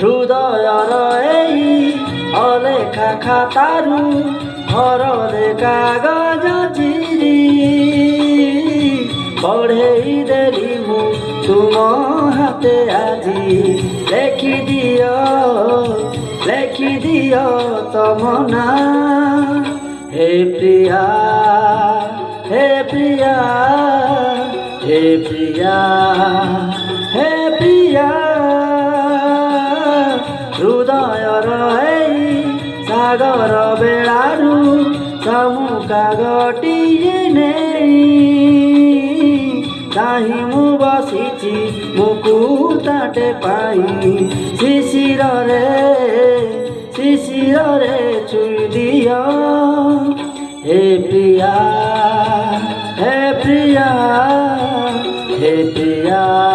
হৃদয়ৰ এই অলেখা খাতাৰু ঘৰলে কাগজ চিৰি পঢ়েই দেলি মোক তুম হাতে আজি লেখি দিয় তমনা হে প্রিয়া হে প্রিয়া হে প্রিয়া হে প্রিয়া হৃদয়ৰ এই সাগৰ বেଳାৰু চমুকা গটিয়ে নেই কাহি মু বসিছি মুকুতাটে পাই শিশিରରେ ছুঁই দিয় হে প্রিয়া হে প্রিয়া হে প্রিয়া।